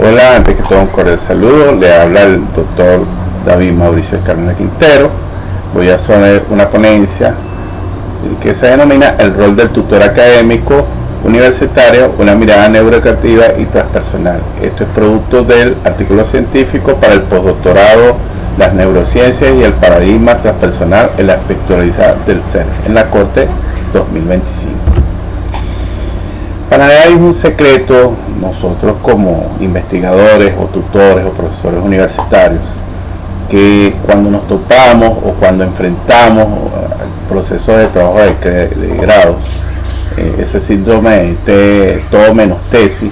Hola, antes que todo un cordial saludo, le habla el doctor David Mauricio Escalona Quintero. Voy a hacer una ponencia que se denomina el rol del tutor académico universitario, una mirada neuroeducativa y transpersonal. Esto es producto del artículo científico para el postdoctorado Las neurociencias y el paradigma transpersonal en la aspectualidad del ser, en la Corte 2025. Para nadie es un secreto, nosotros como investigadores o tutores o profesores universitarios, que cuando nos topamos o cuando enfrentamos el proceso de trabajo de grados, ese síndrome de todo menos tesis,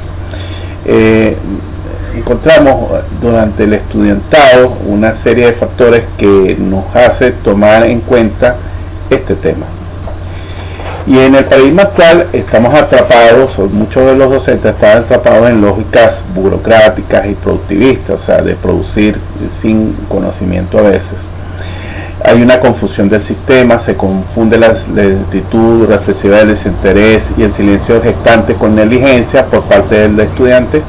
encontramos durante el estudiantado una serie de factores que nos hace tomar en cuenta este tema. Y en el paradigma actual estamos atrapados, muchos de los docentes están atrapados en lógicas burocráticas y productivistas, o sea, de producir sin conocimiento a veces. Hay una confusión del sistema, se confunde la lentitud reflexiva del desinterés y el silencio gestante con negligencia por parte del estudiante,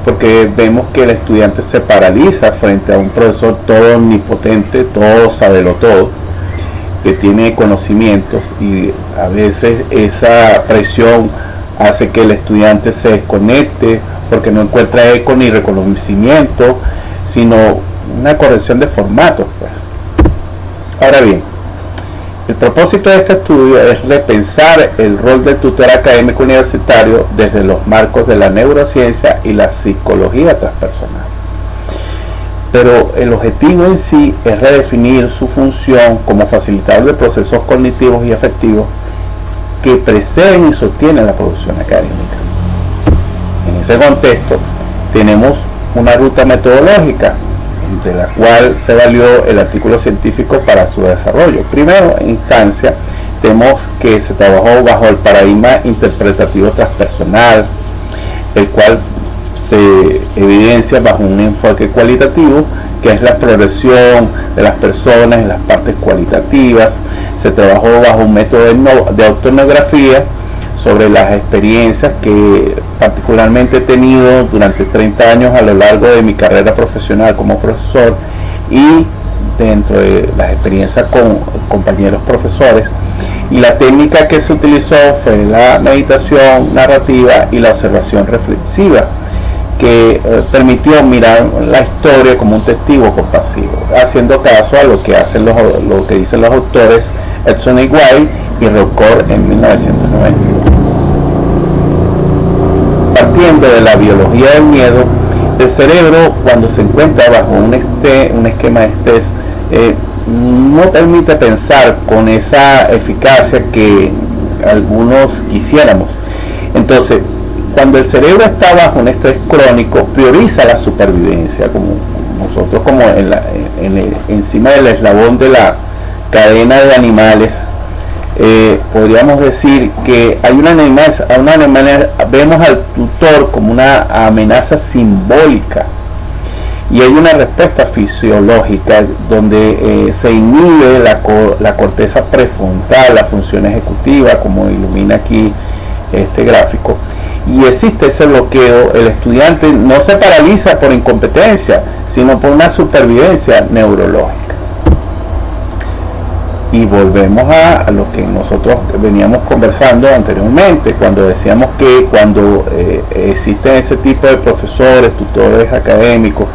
porque vemos que el estudiante se paraliza frente a un profesor todo omnipotente, todo sabelo todo, que tiene conocimientos, y a veces esa presión hace que el estudiante se desconecte porque no encuentra eco ni reconocimiento, sino una corrección de formatos, pues. Ahora bien, el propósito de este estudio es repensar el rol del tutor académico universitario desde los marcos de la neurociencia y la psicología transpersonal. Pero el objetivo en sí es redefinir su función como facilitador de procesos cognitivos y afectivos que preceden y sostienen la producción académica. En ese contexto tenemos una ruta metodológica de la cual se valió el artículo científico para su desarrollo. Primero instancia, tenemos que se trabajó bajo el paradigma interpretativo transpersonal, el cual se evidencia bajo un enfoque cualitativo, que es la progresión de las personas en las partes cualitativas. Se trabajó bajo un método de autoetnografía sobre las experiencias que particularmente he tenido durante 30 años a lo largo de mi carrera profesional como profesor, y dentro de las experiencias con compañeros profesores. Y la técnica que se utilizó fue la meditación narrativa y la observación reflexiva, que permitió mirar la historia como un testigo compasivo, haciendo caso a lo que dicen los autores Edson y White y Roccord en 1992. Partiendo de la biología del miedo, el cerebro, cuando se encuentra bajo un esquema de estrés, no permite pensar con esa eficacia que algunos quisiéramos. Entonces, cuando el cerebro está bajo un estrés crónico, prioriza la supervivencia, como nosotros como encima del eslabón de la cadena de animales. Podríamos decir que hay vemos al tutor como una amenaza simbólica, y hay una respuesta fisiológica donde se inhibe la corteza prefrontal, la función ejecutiva, como ilumina aquí este gráfico, y existe ese bloqueo. El estudiante no se paraliza por incompetencia, sino por una supervivencia neurológica. Y volvemos a lo que nosotros veníamos conversando anteriormente, cuando decíamos que cuando existen ese tipo de profesores, tutores académicos,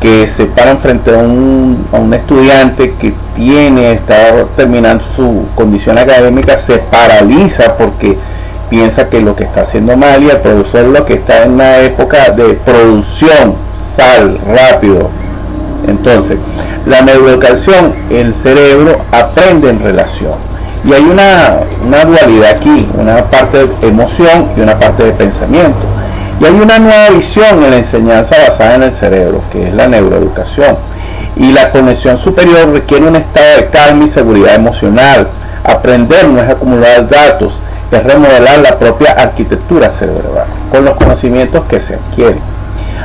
que se paran frente a un estudiante que está terminando su condición académica, se paraliza porque piensa que lo que está haciendo mal, y el profesor lo que está en una época de producción, rápido. Entonces, la neuroeducación, el cerebro aprende en relación, y hay una dualidad aquí, una parte de emoción y una parte de pensamiento, y hay una nueva visión en la enseñanza basada en el cerebro, que es la neuroeducación. Y la conexión superior requiere un estado de calma y seguridad emocional. Aprender no es acumular datos, es remodelar la propia arquitectura cerebral con los conocimientos que se adquieren.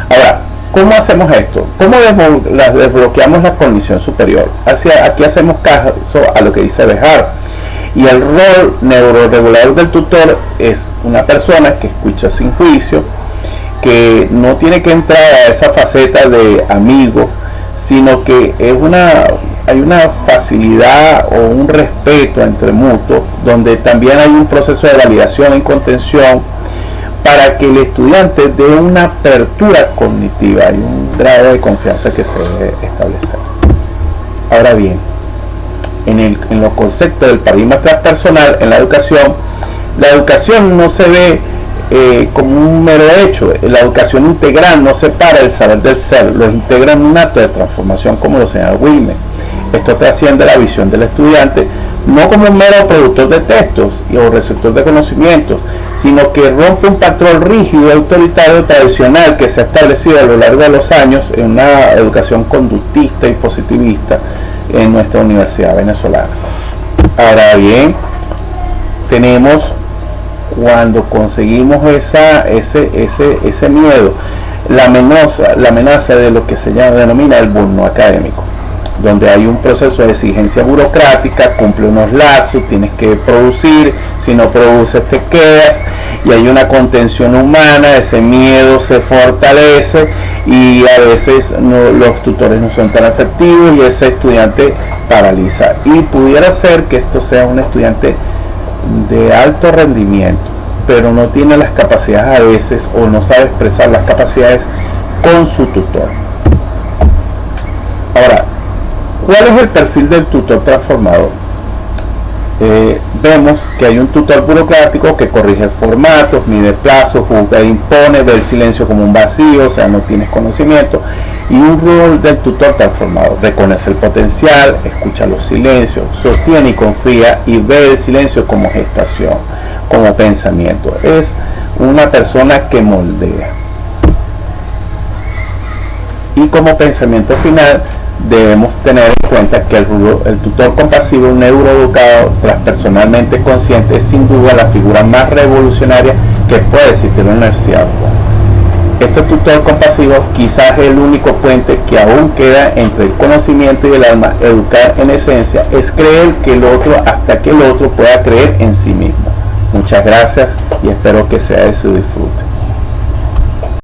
Ahora, ¿cómo hacemos esto? ¿Cómo desbloqueamos la condición superior? Aquí hacemos caso a lo que dice Bejar. Y el rol neuroregulador del tutor es una persona que escucha sin juicio, que que no tiene que entrar a esa faceta de amigo, sino que hay una facilidad o un respeto entre mutuos, donde también hay un proceso de validación en contención para que el estudiante dé una apertura cognitiva y un grado de confianza que se debe establecer. Ahora bien, en los conceptos del paradigma transpersonal en la educación no se ve como un mero hecho. La educación integral no separa el saber del ser, lo integra en un acto de transformación, como lo señala Wilmer. Esto trasciende la visión del estudiante no como un mero productor de textos o receptor de conocimientos, sino que rompe un patrón rígido, autoritario, tradicional que se ha establecido a lo largo de los años en una educación conductista y positivista en nuestra universidad venezolana. Ahora bien, tenemos, cuando conseguimos ese miedo, la amenaza de lo que se denomina el bono académico, donde hay un proceso de exigencia burocrática, cumple unos lapsos, tienes que producir, si no produces te quedas, y hay una contención humana, ese miedo se fortalece y a veces los tutores no son tan efectivos y ese estudiante paraliza. Y pudiera ser que esto sea un estudiante de alto rendimiento, pero no tiene las capacidades a veces o no sabe expresar las capacidades con su tutor. Ahora, ¿cuál es el perfil del tutor transformador? Vemos que hay un tutor burocrático que corrige formatos, mide plazos, juzga e impone, ve el silencio como un vacío, o sea, no tienes conocimiento, y un rol del tutor transformador: reconoce el potencial, escucha los silencios, sostiene y confía, y ve el silencio como gestación, como pensamiento. Es una persona que moldea. Y como pensamiento final, debemos tener en cuenta que el tutor compasivo, un neuroeducado transpersonalmente consciente, es sin duda la figura más revolucionaria que puede existir en la universidad. Este tutor compasivo quizás es el único puente que aún queda entre el conocimiento y el alma. Educar, en esencia, es creer que el otro hasta que el otro pueda creer en sí mismo. Muchas gracias y espero que sea de su disfrute.